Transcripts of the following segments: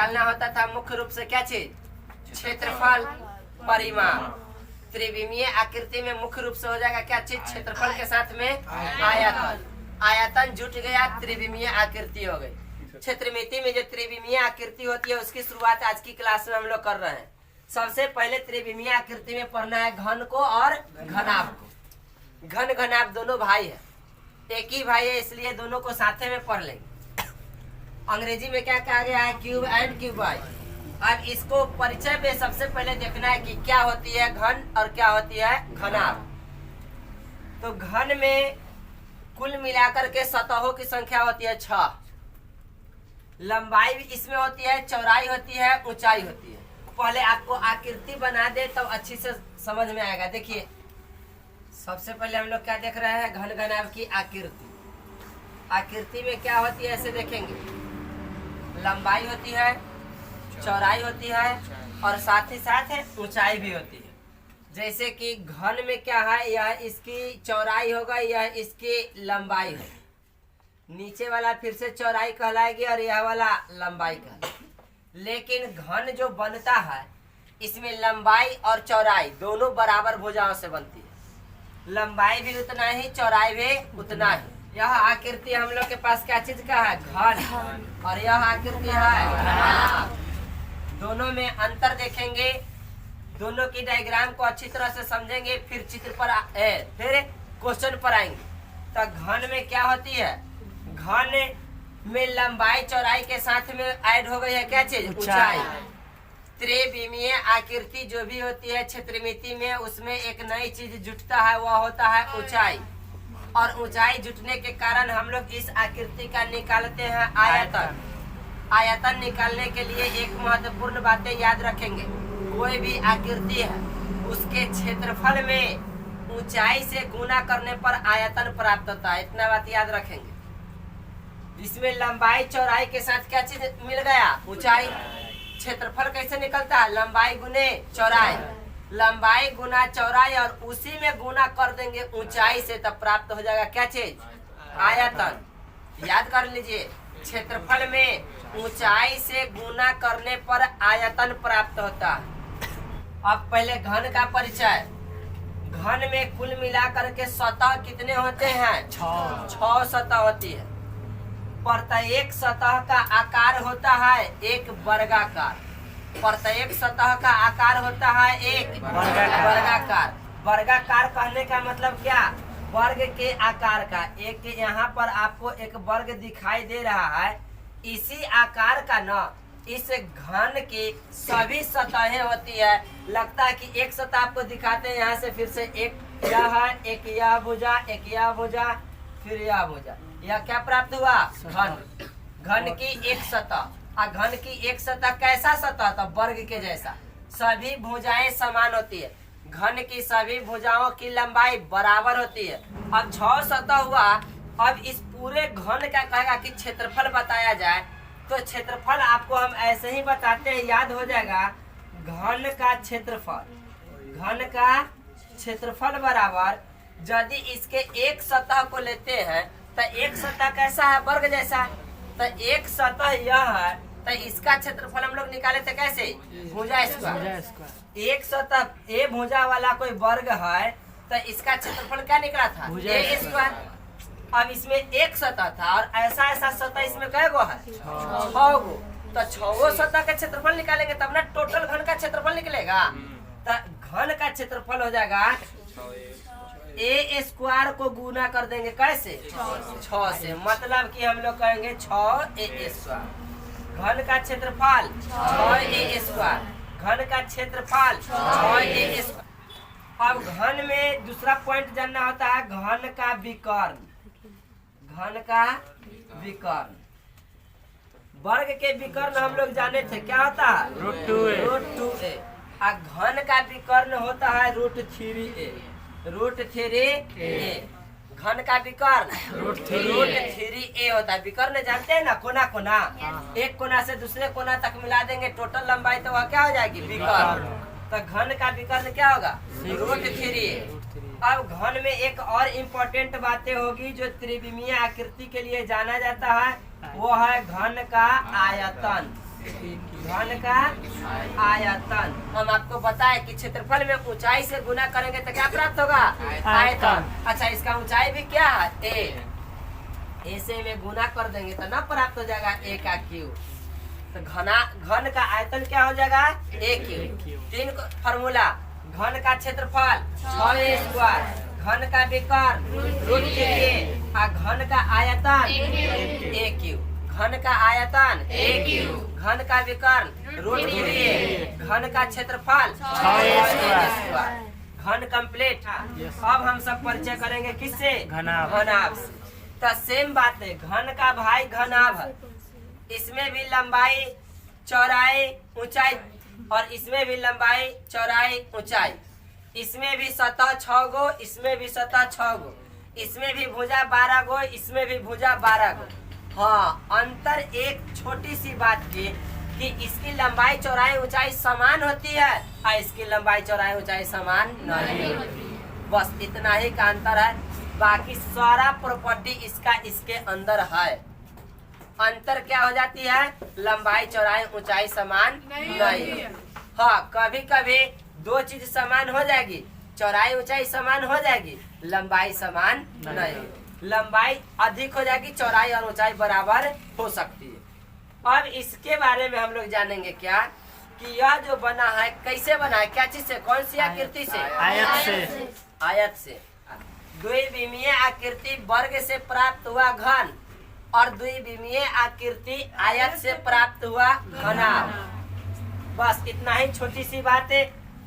निकालना होता था मुख्य रूप से क्या चीज, क्षेत्रफल, परिमाण। त्रिविमीय आकृति में मुख्य रूप से हो जाएगा क्या चीज, क्षेत्रफल के साथ में आयतन। आयतन जुट गया, त्रिविमीय आकृति हो गई। क्षेत्रमिति में जो त्रिविमीय आकृति होती है उसकी शुरुआत आज की क्लास में हम लोग कर रहे हैं। सबसे पहले त्रिविमीय आकृति में पढ़ना है घन को और घनाभ को। घन घनाभ दोनों भाई है, एक ही भाई है, इसलिए दोनों को साथे में पढ़ लेंगे। अंग्रेजी में क्या कहा गया है, क्यूब एंड क्यूबाइड। अब इसको परिचय में सबसे पहले देखना है कि क्या होती है घन और क्या होती है घनाभ। तो घन में कुल मिलाकर के सतहों की संख्या होती है 6। लंबाई भी इसमें होती है, चौड़ाई होती है, ऊंचाई होती है। पहले आपको आकृति बना दे तब तो अच्छी से समझ में आएगा। देखिए सबसे पहले हम लोग क्या देख रहे हैं, घन घनाभ की आकृति। आकृति में क्या होती है ऐसे देखेंगे, लंबाई होती है, चौड़ाई होती है और साथ ही साथ ऊंचाई भी होती है। जैसे कि घन में क्या है, यह इसकी चौड़ाई होगा, यह इसकी लंबाई होगी। नीचे वाला फिर से चौड़ाई कहलाएगी और यह वाला लंबाई कहलाएगी। लेकिन घन जो बनता है इसमें लंबाई और चौड़ाई दोनों बराबर भुजाओं से बनती है। लंबाई भी उतना ही, चौड़ाई भी उतना ही। यह आकृति हम लोग के पास क्या चीज का है, घन, और यह आकृति है घनाभ। दोनों में अंतर देखेंगे, दोनों की डायग्राम को अच्छी तरह से समझेंगे, फिर चित्र पर फिर क्वेश्चन पर आएंगे। तो घन में क्या होती है, घन में लंबाई चौड़ाई के साथ में ऐड हो गई है क्या चीज, ऊंचाई। त्रिविमीय आकृति जो भी होती है क्षेत्रमिति में, उसमें एक नई चीज जुटता है, वह होता है ऊंचाई। और ऊंचाई जुटने के कारण हम लोग इस आकृति का निकालते हैं आयतन। आयतन निकालने के लिए एक महत्वपूर्ण बातें याद रखेंगे। कोई भी आकृति है उसके क्षेत्रफल में ऊंचाई से गुना करने पर आयतन प्राप्त होता है, इतना बात याद रखेंगे। इसमें लंबाई चौड़ाई के साथ क्या चीज मिल गया, ऊंचाई। क्षेत्रफल कैसे निकलता है, लंबाई गुने चौड़ाई। लंबाई गुना चौड़ाई और उसी में गुना कर देंगे ऊंचाई से, तब प्राप्त हो जाएगा क्या चीज, आयतन। याद कर लीजिए, क्षेत्रफल में ऊंचाई से गुना करने पर आयतन प्राप्त होता है। अब पहले घन का परिचय। घन में कुल मिलाकर के सतह कितने होते हैं, 6 सतह होती है। प्रत्येक सतह का आकार होता है एक वर्गाकार। प्रत्येक सतह का आकार होता है एक वर्गाकार। वर्गाकार कहने का मतलब क्या, वर्ग के आकार का। एक यहाँ पर आपको एक वर्ग दिखाई दे रहा है, इसी आकार का न इस घन की सभी सतहें होती है। लगता है कि एक सतह आपको दिखाते हैं, यहाँ से फिर से एक यह है, एक यह भुजा, एक यह भुजा, फिर यह भुजा। यह क्या प्राप्त हुआ, घन। घन की एक सतह। घन की एक सतह कैसा सतह, तो वर्ग के जैसा। सभी भुजाएं समान होती है। घन की सभी भुजाओं की लंबाई बराबर होती है। अब 6 सतह हुआ। अब इस पूरे घन का कहेगा कि क्षेत्रफल बताया जाए, तो क्षेत्रफल आपको हम ऐसे ही बताते हैं, याद हो जाएगा। घन का क्षेत्रफल, घन का क्षेत्रफल बराबर, यदि इसके एक सतह को लेते हैं तो एक सतह कैसा है, वर्ग जैसा। तो एक सतह यह है, तो इसका क्षेत्रफल हम लोग निकाले थे कैसे, भुजा स्क्वायर। एक सतह ए भुजा वाला कोई वर्ग है, तो इसका क्षेत्रफल क्या निकला था, ए स्क्वायर। अब इसमें एक सतह था और ऐसा सतह इसमें कै गो है, 6 गो। तो 6 सतह का क्षेत्रफल निकालेंगे तब ना टोटल घन का क्षेत्रफल निकलेगा। तो घन का क्षेत्रफल हो जाएगा, ए स्क्वायर को गुना कर देंगे कैसे, 6 से। मतलब कि हम लोग कहेंगे 6 ए स्क्वायर। घन का क्षेत्रफल 6 ए स्क्वायर। घन का क्षेत्रफल 6 ए स्क्वायर। अब घन में दूसरा पॉइंट जानना होता है, घन का विकर्ण। घन का विकर्ण, वर्ग के विकर्ण हम लोग जाने थे, क्या होता है, √2a। घन का विकर्ण होता है √3a। √3a घन का विकर्ण √3a होता है। विकर्ण जानते हैं ना, कोना कोना, एक कोना से दूसरे कोना तक मिला देंगे, टोटल लंबाई तो वह क्या हो जाएगी, विकर्ण। तो घन का विकर्ण क्या होगा, √3a। अब घन में एक और इम्पोर्टेंट बातें होगी जो त्रिविमीय आकृति के लिए जाना जाता है, वो है घन का आयतन। घन का आयतन। हम आपको बताए कि क्षेत्रफल में ऊंचाई से गुना करेंगे तो क्या प्राप्त होगा? आयतन। अच्छा, इसका ऊंचाई भी क्या है? ए से में गुना कर देंगे तो ना प्राप्त हो जाएगा ए का क्यूब। तो घन का आयतन क्या हो जाएगा? ए क्यूब। 3 फॉर्मूला, घन का क्षेत्रफल 6a स्क्वायर, घन का विकर्ण रूट के लिए, और घन का आयतन ए क्यूब। घन का आयतन ए क्यूब, घन का विकर्ण रूट के लिए, घन का क्षेत्रफल 6a स्क्वायर। घन कंप्लीट। अब हम सब परिचय करेंगे किससे? घनाभ से। तो सेम बात है, घन का भाई घनाभ है। इसमें भी लंबाई चौड़ाई ऊंचाई, और इसमें भी लंबाई चौड़ाई ऊंचाई। इसमें भी सतह 6 गो, इसमें भी सतह 6 गो, इसमें भी भुजा 12 गो, इसमें भी भुजा 12 गो। हाँ, अंतर एक छोटी सी बात की कि इसकी लंबाई चौड़ाई ऊंचाई समान होती है और इसकी लंबाई चौड़ाई ऊंचाई समान नहीं होती। बस इतना ही का अंतर है, बाकी सारा प्रॉपर्टी इसके अंदर है। अंतर क्या हो जाती है? लंबाई चौड़ाई ऊंचाई समान नहीं। हाँ, कभी कभी 2 चीज समान हो जाएगी, चौड़ाई ऊंचाई समान हो जाएगी, लंबाई समान नहीं। लंबाई अधिक हो जाएगी, चौड़ाई और ऊंचाई बराबर हो सकती है। अब इसके बारे में हम लोग जानेंगे क्या कि यह जो बना है कैसे बना है, क्या चीज से, कौन सी आकृति से? आयत से। आयत से। द्विविमीय आकृति वर्ग से प्राप्त हुआ घन और द्विविमीय आकृति आयत से प्राप्त हुआ घनाभ। बस इतना ही छोटी सी बात है,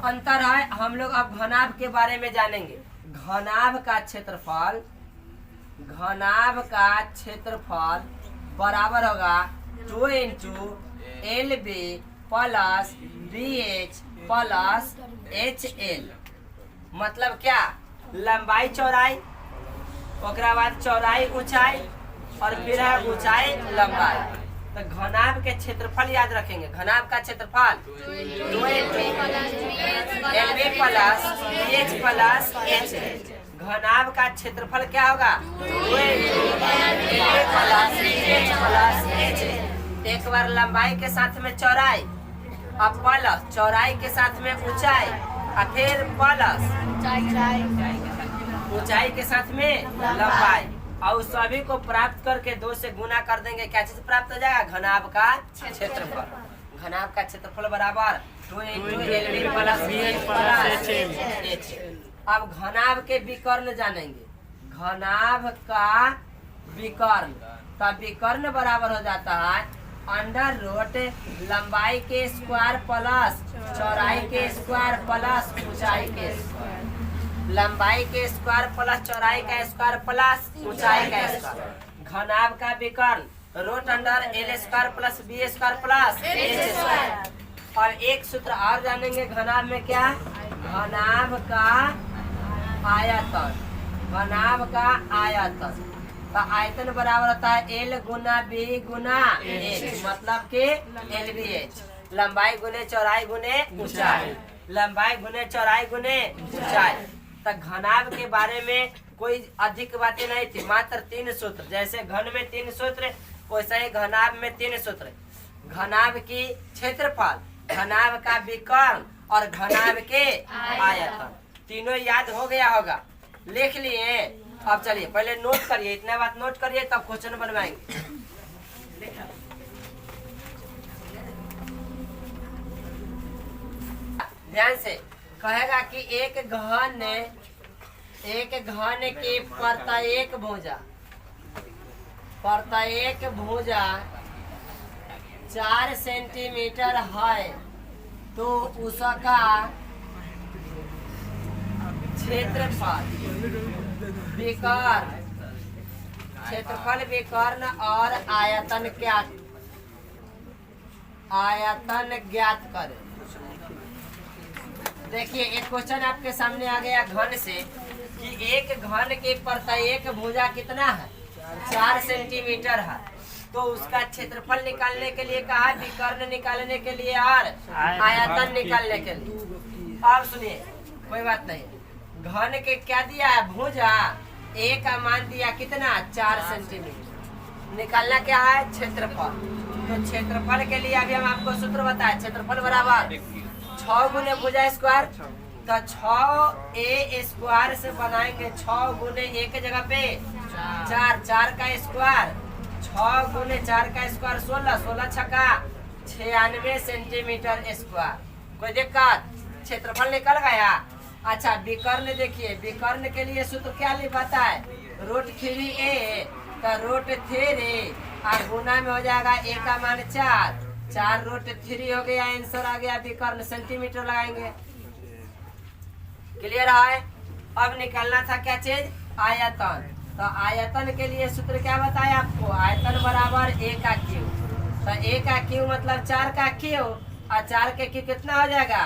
अंतर है। हम लोग अब घनाभ के बारे में जानेंगे। घनाभ का क्षेत्रफल बराबर होगा 2 × LB plus BH plus HL। मतलब क्या? लंबाई चौड़ाई, ओकरा बाद चौड़ाई ऊंचाई, और फिर है ऊंचाई लंबाई। तो घनाभ के क्षेत्रफल याद रखेंगे। घनाभ का क्षेत्रफल 2 × LB plus BH plus HL। घनाभ का क्षेत्रफल क्या होगा? 2 × LB plus BH plus HL। एक बार लंबाई के साथ में चौड़ाई, अब प्लस चौड़ाई के साथ में ऊंचाई, और फिर प्लस ऊंचाई के साथ में लंबाई, और सभी को प्राप्त करके 2 से गुना कर देंगे। क्या चीज प्राप्त हो जाएगा? घनाभ का क्षेत्रफल। घनाभ का क्षेत्रफल बराबर 2 × LB plus BH plus HL। अब घनाभ के विकर्ण जानेंगे। घनाभ का विकर्ण, तो विकर्ण बराबर हो जाता है √ लंबाई के स्क्वायर प्लस चौड़ाई के स्क्वायर प्लस ऊंचाई के स्क्वायर। लंबाई के स्क्वायर प्लस चौड़ाई का स्क्वायर प्लस ऊंचाई का स्क्वायर। घनाभ का विकर्ण √L² plus B² plus H²। और एक सूत्र और जानेंगे घनाभ में, क्या? घनाभ का आयतन। घनाभ का आयतन, तो आयतन बराबर होता है L × B × H, मतलब कि LBH। लंबाई गुने चौड़ाई गुने ऊंचाई, लंबाई गुने चौड़ाई गुने ऊंचाई। तो घनाभ के बारे में कोई अधिक बातें नहीं थी, मात्र 3 सूत्र। जैसे घन में 3 सूत्र, वैसे ही घनाभ में 3 सूत्र। घनाभ की क्षेत्रफल, घनाभ का विकर्ण और घनाभ के आयतन, तीनों याद हो गया होगा, लिख लिए। अब चलिए पहले नोट करिए, इतना बात नोट करिए तब क्वेश्चन बनवाएंगे। ध्यान से कहेगा कि एक घन की प्रत्येक भुजा 4 सेंटीमीटर है, तो उसका क्षेत्रफल विकर्ण और आयतन ज्ञात करें। देखिए एक क्वेश्चन आपके सामने आ गया घन से कि एक घन के प्रत्येक भुजा कितना है? 4 सेंटीमीटर है, तो उसका क्षेत्रफल निकालने के लिए कहा, विकर्ण निकालने के लिए और आयतन निकालने के लिए। अब सुनिए, कोई बात नहीं, घन के क्या दिया है? भुजा ए का मान दिया कितना? 4 सेंटीमीटर। निकालना क्या है? क्षेत्रफल। तो क्षेत्रफल के लिए अभी हम आपको सूत्र बताए, क्षेत्रफल बराबर 6 गुने भुजा स्क्वायर, तो 6a स्क्वायर से बनाएंगे 6 गुने a के जगह पे 4, 4 का स्क्वायर, 6 गुने 4 का स्क्वायर 16, 16 छक्का 96 सेंटीमीटर स्क्वायर। कोई दिक्कत? क्षेत्रफल निकल गया। अच्छा विकर्ण देखिए, विकर्ण के लिए सूत्र क्या लिखता है, √3a, तो √3 और गुना में हो जाएगा a का मान 4, 4 √3 हो गया, आंसर आ गया विकर्ण। सेंटीमीटर लगाएंगे। क्लियर है? अब निकलना था क्या चीज, आयतन। तो आयतन के लिए सूत्र क्या बताया आपको, आयतन बराबर a का क्यू। तो a का क्यू मतलब 4 का क्यू, और 4 के क्यू कितना हो जाएगा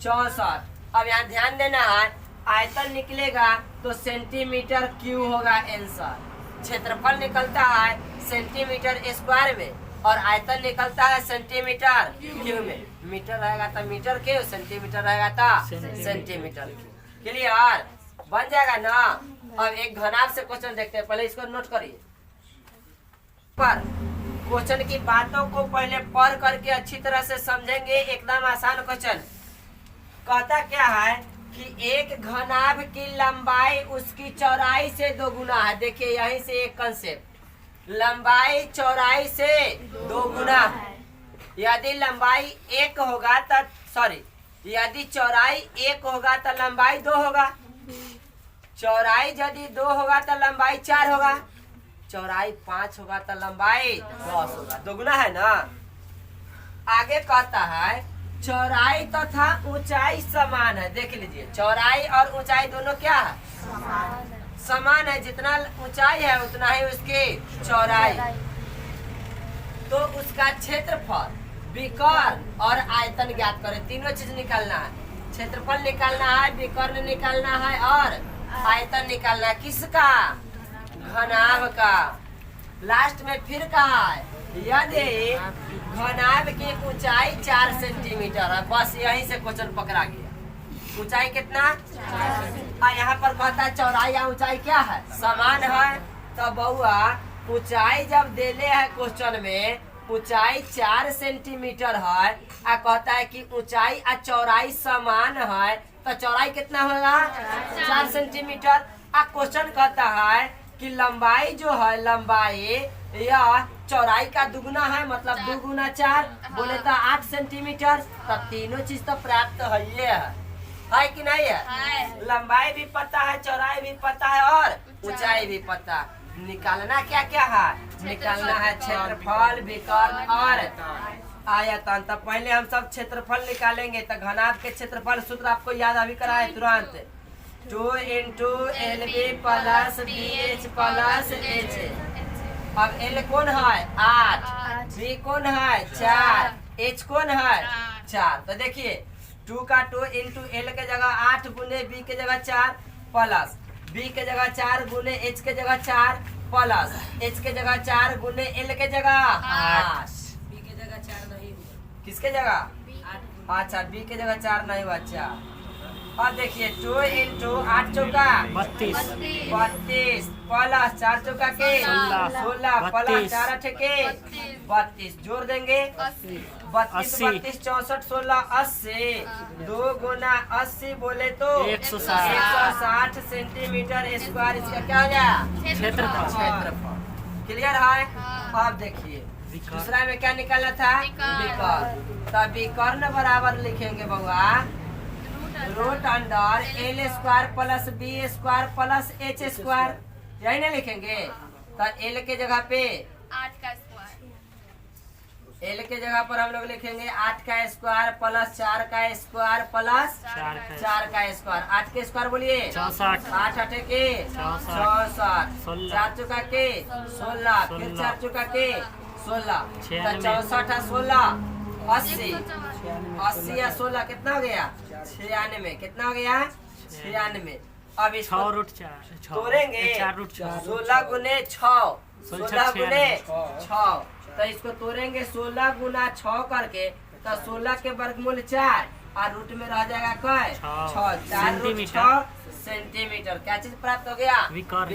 64। अब यहाँ ध्यान देना है, आयतन निकलेगा तो सेंटीमीटर क्यू होगा आंसर। क्षेत्रफल निकलता है सेंटीमीटर स्क्वायर में और आयतन निकलता है सेंटीमीटर क्यू में। मीटर रहेगा तो मीटर क्यू, सेंटीमीटर रहेगा तो सेंटीमीटर क्यू। क्लियर? बन जाएगा ना। अब एक घनाभ से क्वेश्चन देखते हैं, पहले इसको नोट करिए। पर क्वेश्चन की बातों को पहले पढ़ करके अच्छी तरह से समझेंगे। एकदम आसान क्वेश्चन। कहता क्या है कि एक घनाभ की लंबाई उसकी चौड़ाई से 2 गुना है। देखिए यहीं से एक कंसेप्ट, लंबाई चौड़ाई से 2 गुना है। यदि लंबाई 1 होगा तो यदि चौड़ाई 1 होगा तो लंबाई 2 होगा। चौड़ाई यदि 2 होगा तो लंबाई 4 होगा। चौड़ाई 5 होगा तो लंबाई 10 होगा। 2 गुना है ना। आगे कहता है चौड़ाई तथा ऊंचाई समान है। देख लीजिए, चौड़ाई और ऊंचाई दोनों क्या है, समान है। जितना ऊंचाई है उतना ही उसकी चौड़ाई। तो उसका क्षेत्रफल, विकर्ण और आयतन ज्ञात करें। तीनों चीज निकालना है, क्षेत्रफल निकालना है, विकर्ण निकालना है और आयतन निकालना है। किसका? घनाभ का। लास्ट में फिर कहा है यदि घनाभ की ऊंचाई 4 सेंटीमीटर है। बस यहीं से क्वेश्चन पकड़ा गया। ऊंचाई कितना? यहाँ पर कहता है चौड़ाई या ऊंचाई क्या है, समान है। तो बउआ ऊंचाई जब देले है क्वेश्चन में, ऊंचाई 4 सेंटीमीटर है, आ कहता है कि ऊंचाई और चौड़ाई समान है, तो चौड़ाई कितना होगा 4 सेंटीमीटर। आ क्वेश्चन कहता है कि लंबाई जो है, लंबाई या चौड़ाई का दुगुना है, मतलब 2 गुना 4 बोले तो 8 सेंटीमीटर। तब तीनों चीज तो प्राप्त है कि नहीं है? लंबाई भी पता है, चौड़ाई भी पता है और ऊंचाई भी पता। निकालना क्या क्या है, निकालना है क्षेत्रफल, विकर्ण और आयतन। तब पहले हम सब क्षेत्रफल निकालेंगे। तो घनाभ के क्षेत्रफल सूत्र आपको याद अभी कराए तुरंत, 2 × LB + BH + H। अब L कौन है 8, B कौन है 4, H कौन है 4। तो देखिए 2 का 2 × L के जगह 8 गुने B के जगह 4 प्लस B के जगह 4 गुने H के जगह 4 प्लस H के जगह 4 गुने L के जगह 8। B के जगह 4 नहीं हुआ, किसके जगह 8? अच्छा B के जगह 4 नहीं हुआ 4। अब देखिए 2 × 8 चौका 32 प्लस 4 चौका के 16 प्लस 4 8 के 32 जोड़ देंगे 32 32 64 16 80। 2 गुना 80 बोले तो 160 सेंटीमीटर स्क्वायर। इसका क्या हो गया क्षेत्रफल। क्लियर है? अब देखिए दूसरा में क्या निकालना था, विकर्ण। तो विकर्ण बराबर लिखेंगे बउआ √L² + B² + H²। यही ना लिखेंगे। तो L के जगह पे 8 का स्क्वायर, L के जगह पर हम लोग लिखेंगे 8 का स्क्वायर + 4 का स्क्वायर + 4 का स्क्वायर। 8 के स्क्वायर बोलिए 64, 8 8 के 64, 4 चौका के 16, फिर 4 चौका के 16, 64 16 80, 80 या 16 कितना हो गया 96। कितना हो गया 96। अब इसको 6√4 तोड़ेंगे 4√4 16 गुने 6, 16 गुने 6। तो इसको तोड़ेंगे 16 गुना 6 करके, तो 16 के वर्गमूल 4 और रूट में रह जाएगा क्या 6 सेंटीमीटर। क्या चीज प्राप्त हो गया, विकर्ण।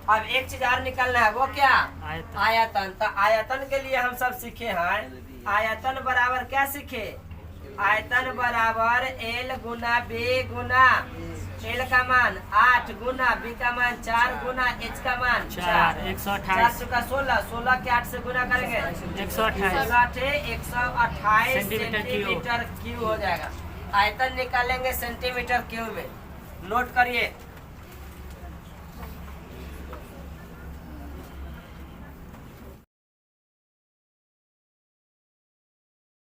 अब एक चीज और निकालना है, वो क्या? आयतन। आयतन। तो आयतन के लिए हम सब सीखे हैं, आयतन बराबर क्या सीखे? आयतन बराबर एल गुना बी गुना एल का मान 8 गुना बी का मान 4 गुना एच का मान 4 4 128 का 16 के 8 से गुना करेंगे 128 128 सेंटीमीटर सेंटीमीटर क्यूब हो जाएगा। आयतन निकालेंगे सेंटीमीटर क्यूब में, नोट करिए।